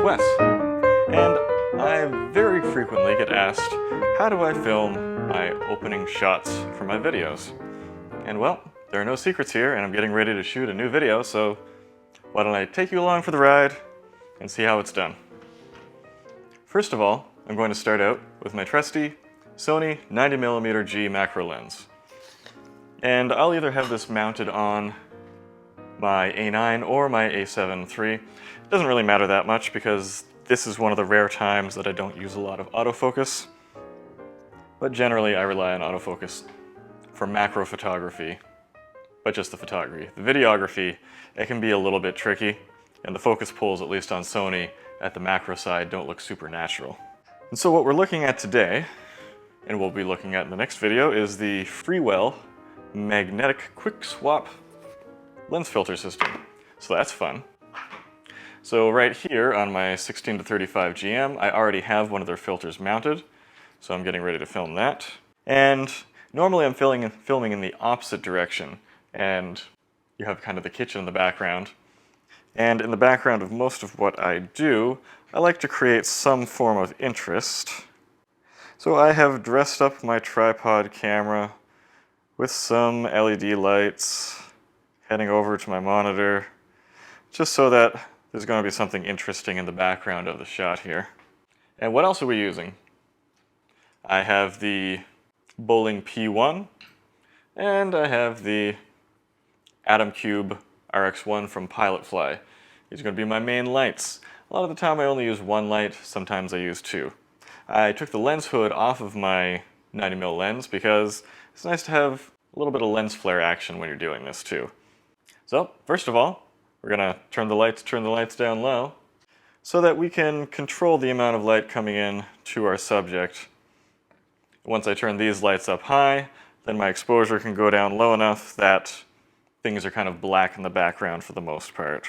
Wes, and I very frequently get asked, how do I film my opening shots for my videos? And well, there are no secrets here, and I'm getting ready to shoot a new video, so why don't I take you along for the ride and see how it's done. First of all, I'm going to start out with my trusty Sony 90mm G macro lens. And I'll either have this mounted on my A9 or my A7 III. It doesn't really matter that much because this is one of the rare times that I don't use a lot of autofocus. But generally I rely on autofocus for macro photography, but just the photography. The videography, it can be a little bit tricky, and the focus pulls, at least on Sony, at the macro side don't look super natural. And so what we're looking at today, and we'll be looking at in the next video, is the Freewell magnetic quick swap lens filter system. So that's fun. So right here on my 16 to 35 GM, I already have one of their filters mounted, so I'm getting ready to film that. And normally I'm filming in the opposite direction, and you have kind of the kitchen in the background. And in the background of most of what I do, I like to create some form of interest. So I have dressed up my tripod camera with some LED lights, heading over to my monitor, just so that there's going to be something interesting in the background of the shot here. And what else are we using? I have the Bowling P1, and I have the Atom Cube RX1 from Pilotfly. These are going to be my main lights. A lot of the time I only use one light, sometimes I use two. I took the lens hood off of my 90mm lens because it's nice to have a little bit of lens flare action when you're doing this too. So, first of all, we're going to turn the lights down low so that we can control the amount of light coming in to our subject. Once I turn these lights up high, then my exposure can go down low enough that things are kind of black in the background for the most part.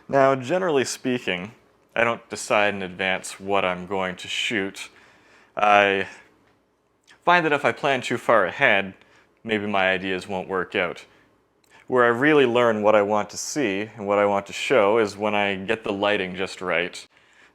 Now, generally speaking, I don't decide in advance what I'm going to shoot. I find that if I plan too far ahead, maybe my ideas won't work out. Where I really learn what I want to see and what I want to show is when I get the lighting just right,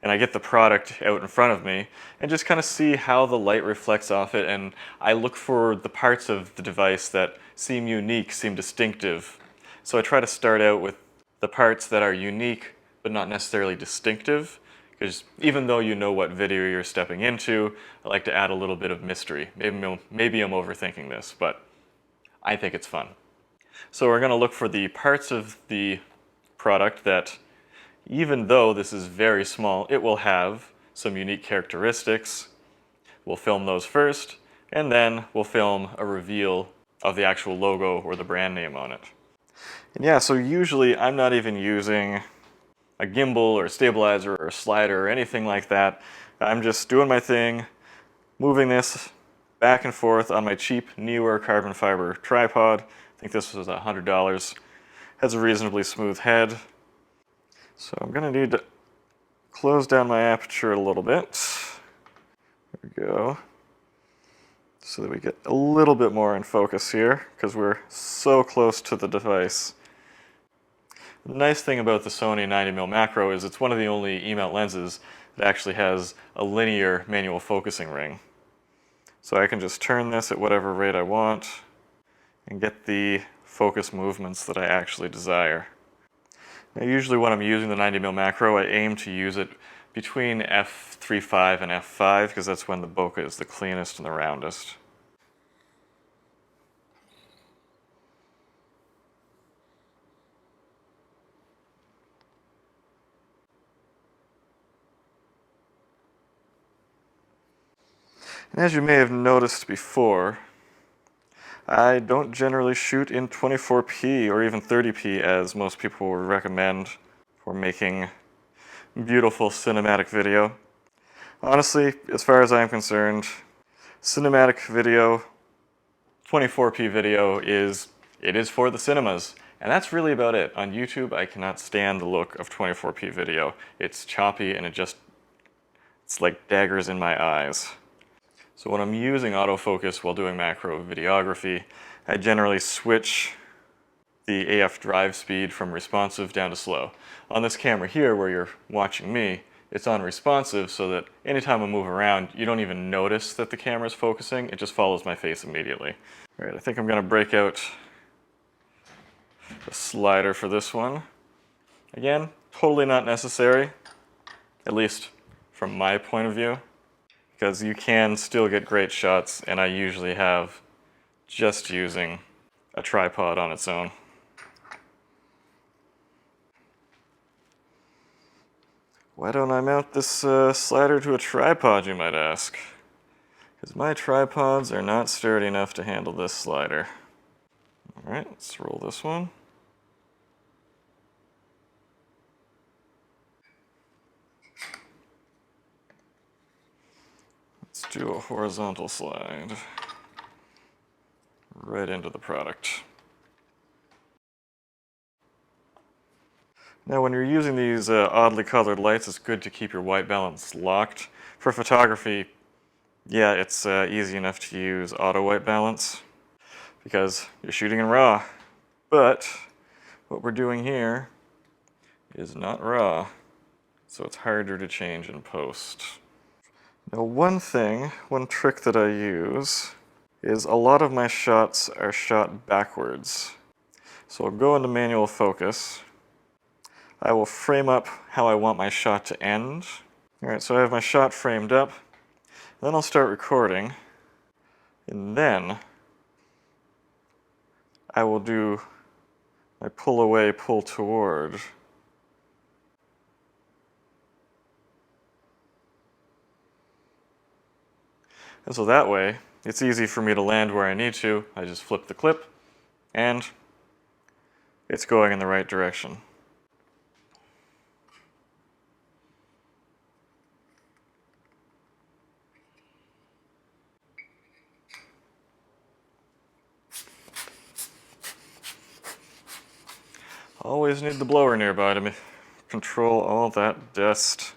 and I get the product out in front of me, and just kind of see how the light reflects off it, and I look for the parts of the device that seem unique, seem distinctive. So I try to start out with the parts that are unique, but not necessarily distinctive, because even though you know what video you're stepping into, I like to add a little bit of mystery. Maybe I'm overthinking this, but I think it's fun. So we're going to look for the parts of the product that, even though this is very small, it will have some unique characteristics. We'll film those first, and then we'll film a reveal of the actual logo or the brand name on it. And yeah, so usually I'm not even using a gimbal or a stabilizer or a slider or anything like that. I'm just doing my thing, moving this back and forth on my cheap, newer carbon fiber tripod. I think this was $100. Has a reasonably smooth head. So I'm going to need to close down my aperture a little bit. There we go. So that we get a little bit more in focus here, because we're so close to the device. The nice thing about the Sony 90mm macro is it's one of the only E-mount lenses that actually has a linear manual focusing ring. So I can just turn this at whatever rate I want and get the focus movements that I actually desire. Now usually when I'm using the 90mm macro, I aim to use it between f3.5 and f5 because that's when the bokeh is the cleanest and the roundest. And as you may have noticed before, I don't generally shoot in 24p or even 30p as most people would recommend for making beautiful cinematic video. Honestly, as far as I'm concerned, cinematic video, 24p video is for the cinemas. And that's really about it. On YouTube, I cannot stand the look of 24p video. It's choppy and it's like daggers in my eyes. So when I'm using autofocus while doing macro videography, I generally switch the AF drive speed from responsive down to slow. On this camera here, where you're watching me, it's on responsive so that anytime I move around, you don't even notice that the camera's focusing, it just follows my face immediately. All right, I think I'm gonna break out the slider for this one. Again, totally not necessary, at least from my point of view, because you can still get great shots, and I usually have just using a tripod on its own. Why don't I mount this slider to a tripod, you might ask? Because my tripods are not sturdy enough to handle this slider. All right, let's roll this one. Let's do a horizontal slide right into the product. Now when you're using these oddly colored lights, it's good to keep your white balance locked. For photography, yeah, it's easy enough to use auto white balance because you're shooting in RAW. But what we're doing here is not RAW, so it's harder to change in post. Now one trick that I use is a lot of my shots are shot backwards. So I'll go into manual focus. I will frame up how I want my shot to end. All right, so I have my shot framed up. Then I'll start recording. And then I will do my pull away, pull toward. And so that way, it's easy for me to land where I need to. I just flip the clip, and it's going in the right direction. Always need the blower nearby to control all that dust.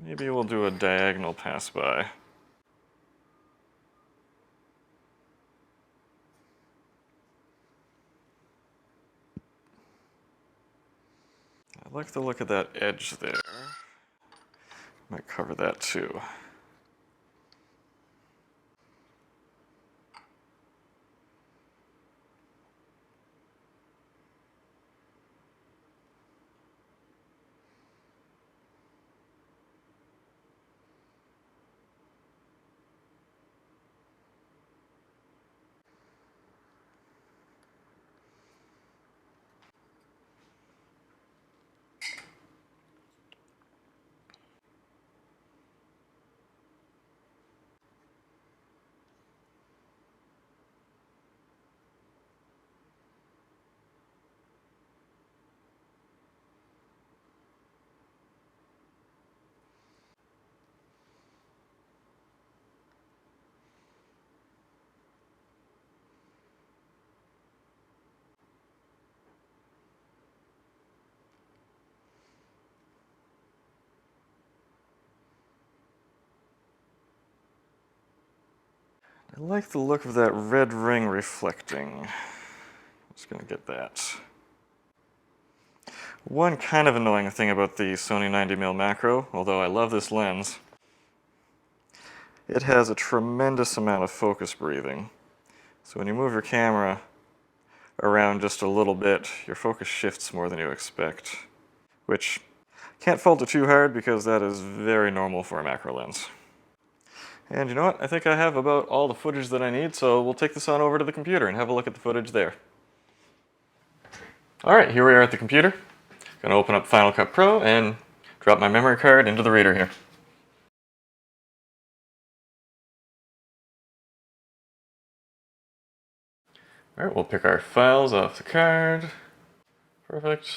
Maybe we'll do a diagonal pass by. I like the look of that edge there. Might cover that too. I like the look of that red ring reflecting. Just gonna get that. One kind of annoying thing about the Sony 90mm macro, although I love this lens, it has a tremendous amount of focus breathing. So when you move your camera around just a little bit, your focus shifts more than you expect, which can't fault it too hard because that is very normal for a macro lens. And you know what? I think I have about all the footage that I need, so we'll take this on over to the computer and have a look at the footage there. Alright, here we are at the computer. Gonna open up Final Cut Pro and drop my memory card into the reader here. Alright, we'll pick our files off the card. Perfect.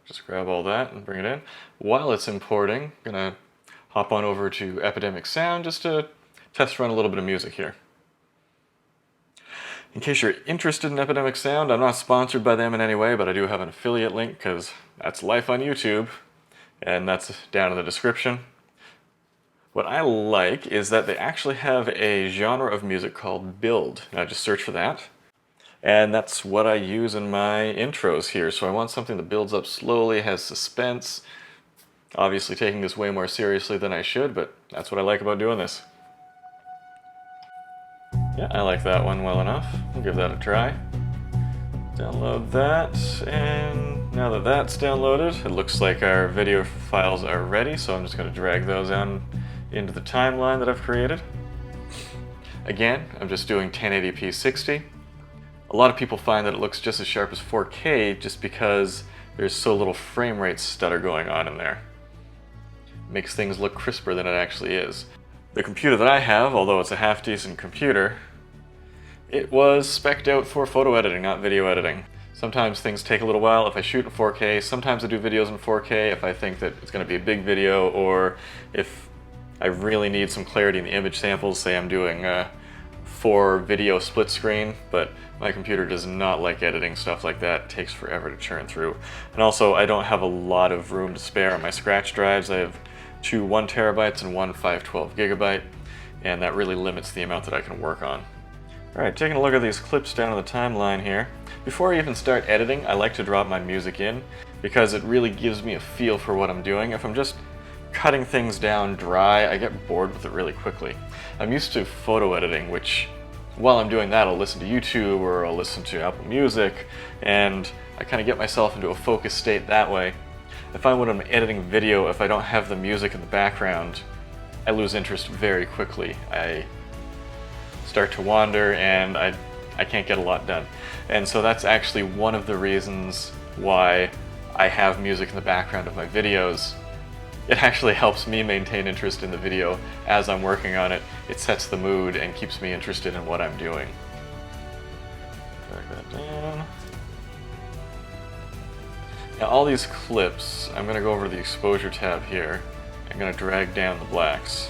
Just grab all that and bring it in. While it's importing, gonna hop on over to Epidemic Sound just to test run a little bit of music here. In case you're interested in Epidemic Sound, I'm not sponsored by them in any way, but I do have an affiliate link because that's life on YouTube, and that's down in the description. What I like is that they actually have a genre of music called build. And I just search for that. And that's what I use in my intros here. So I want something that builds up slowly, has suspense. Obviously taking this way more seriously than I should, but that's what I like about doing this. Yeah, I like that one well enough. I'll give that a try. Download that, and now that that's downloaded, it looks like our video files are ready, so I'm just going to drag those on into the timeline that I've created. Again, I'm just doing 1080p 60. A lot of people find that it looks just as sharp as 4K just because there's so little frame rate stutter going on in there. It makes things look crisper than it actually is. The computer that I have, although it's a half-decent computer, it was spec'd out for photo editing, not video editing. Sometimes things take a little while if I shoot in 4K, sometimes I do videos in 4K if I think that it's going to be a big video, or if I really need some clarity in the image samples, say I'm doing 4 video split screen, but my computer does not like editing stuff like that. It takes forever to churn through. And also, I don't have a lot of room to spare on my scratch drives. I have 2 1 terabytes and 1 512 gigabyte, and that really limits the amount that I can work on. Alright, taking a look at these clips down on the timeline here. Before I even start editing, I like to drop my music in because it really gives me a feel for what I'm doing. If I'm just cutting things down dry, I get bored with it really quickly. I'm used to photo editing, which while I'm doing that, I'll listen to YouTube or I'll listen to Apple Music, and I kind of get myself into a focused state that way. I find when I'm editing video, if I don't have the music in the background, I lose interest very quickly. I start to wander and I can't get a lot done. And so that's actually one of the reasons why I have music in the background of my videos. It actually helps me maintain interest in the video as I'm working on it. It sets the mood and keeps me interested in what I'm doing. Drag that down. Now all these clips, I'm going to go over to the exposure tab here. I'm going to drag down the blacks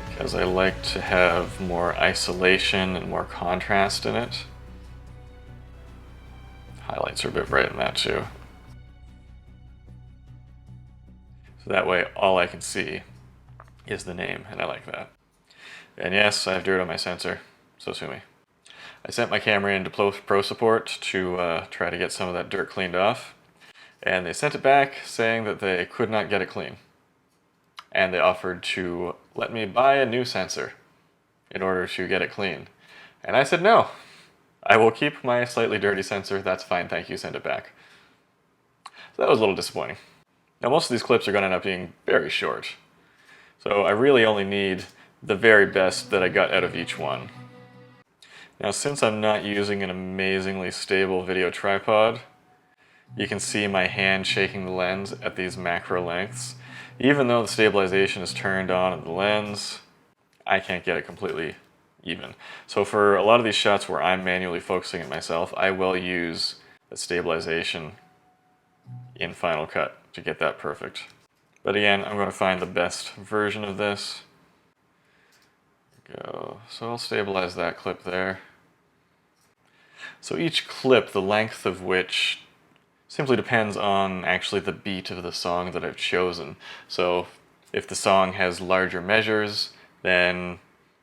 because I like to have more isolation and more contrast in it. Highlights are a bit bright in that too. So that way all I can see is the name, and I like that. And yes, I have dirt on my sensor, so sue me. I sent my camera into Pro Support to try to get some of that dirt cleaned off, and they sent it back saying that they could not get it clean. And they offered to let me buy a new sensor in order to get it clean. And I said no. I will keep my slightly dirty sensor, that's fine, thank you, send it back. So that was a little disappointing. Now most of these clips are going to end up being very short. So I really only need the very best that I got out of each one. Now since I'm not using an amazingly stable video tripod, you can see my hand shaking the lens at these macro lengths. Even though the stabilization is turned on in the lens, I can't get it completely even. So for a lot of these shots where I'm manually focusing it myself, I will use the stabilization in Final Cut to get that perfect. But again, I'm going to find the best version of this. Go. So I'll stabilize that clip there. So each clip, the length of which simply depends on actually the beat of the song that I've chosen. So if the song has larger measures, then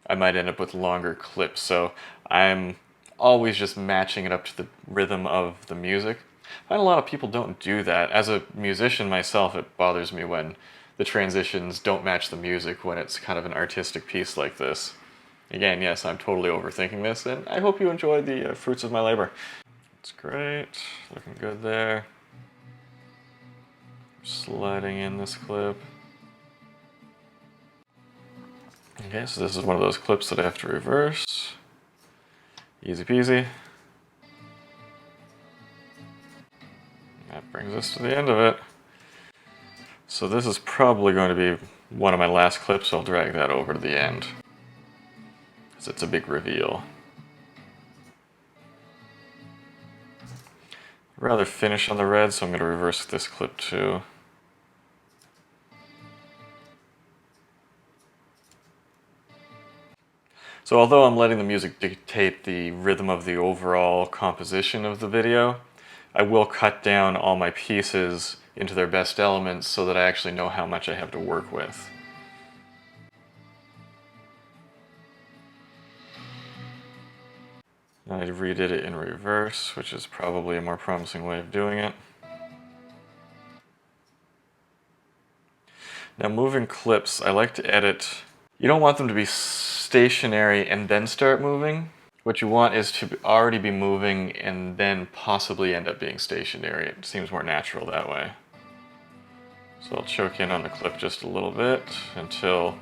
I might end up with longer clips. So I'm always just matching it up to the rhythm of the music. I find a lot of people don't do that. As a musician myself, it bothers me when the transitions don't match the music when it's kind of an artistic piece like this. Again, yes, I'm totally overthinking this, and I hope you enjoy the fruits of my labor. That's great, looking good there. Sliding in this clip. Okay, so this is one of those clips that I have to reverse. Easy peasy. That brings us to the end of it. So this is probably going to be one of my last clips, so I'll drag that over to the end, because it's a big reveal. I'd rather finish on the red, so I'm going to reverse this clip too. So although I'm letting the music dictate the rhythm of the overall composition of the video, I will cut down all my pieces into their best elements so that I actually know how much I have to work with. I redid it in reverse, which is probably a more promising way of doing it. Now moving clips, I like to edit. You don't want them to be stationary and then start moving. What you want is to already be moving and then possibly end up being stationary. It seems more natural that way. So I'll choke in on the clip just a little bit until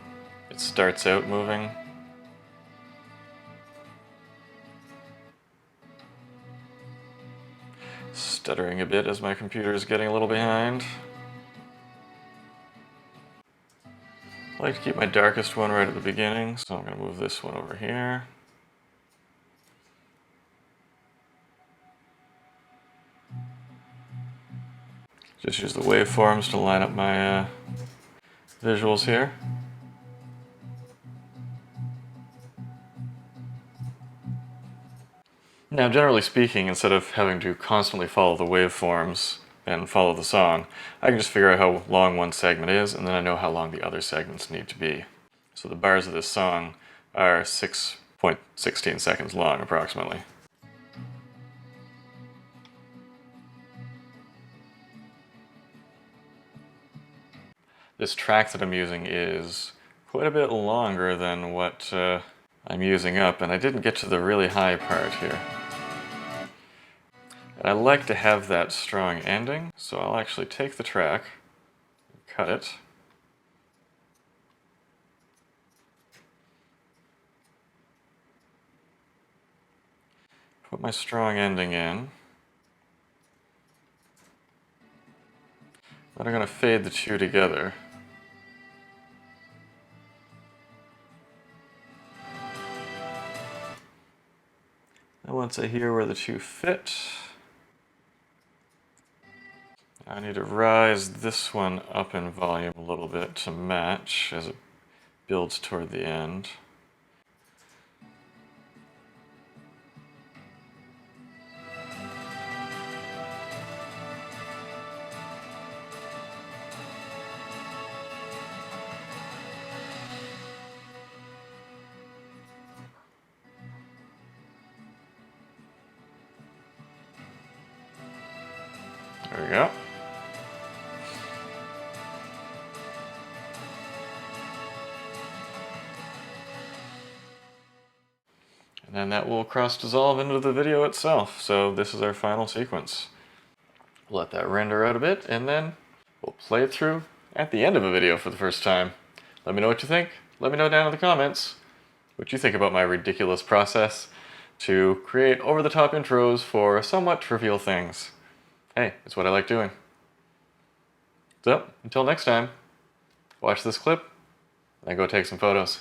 it starts out moving. Stuttering a bit as my computer is getting a little behind. I like to keep my darkest one right at the beginning, so I'm going to move this one over here. Just use the waveforms to line up my visuals here. Now, generally speaking, instead of having to constantly follow the waveforms and follow the song, I can just figure out how long one segment is, and then I know how long the other segments need to be. So the bars of this song are 6.16 seconds long, approximately. This track that I'm using is quite a bit longer than what I'm using up, and I didn't get to the really high part here. And I like to have that strong ending, so I'll actually take the track, cut it, put my strong ending in, then I'm going to fade the two together. And once I hear where the two fit, I need to rise this one up in volume a little bit to match as it builds toward the end. There we go. And then that will cross dissolve into the video itself. So this is our final sequence. Let that render out a bit, and then we'll play it through at the end of a video for the first time. Let me know what you think. Let me know down in the comments what you think about my ridiculous process to create over-the-top intros for somewhat trivial things. Hey, it's what I like doing. So, until next time, watch this clip, and go take some photos.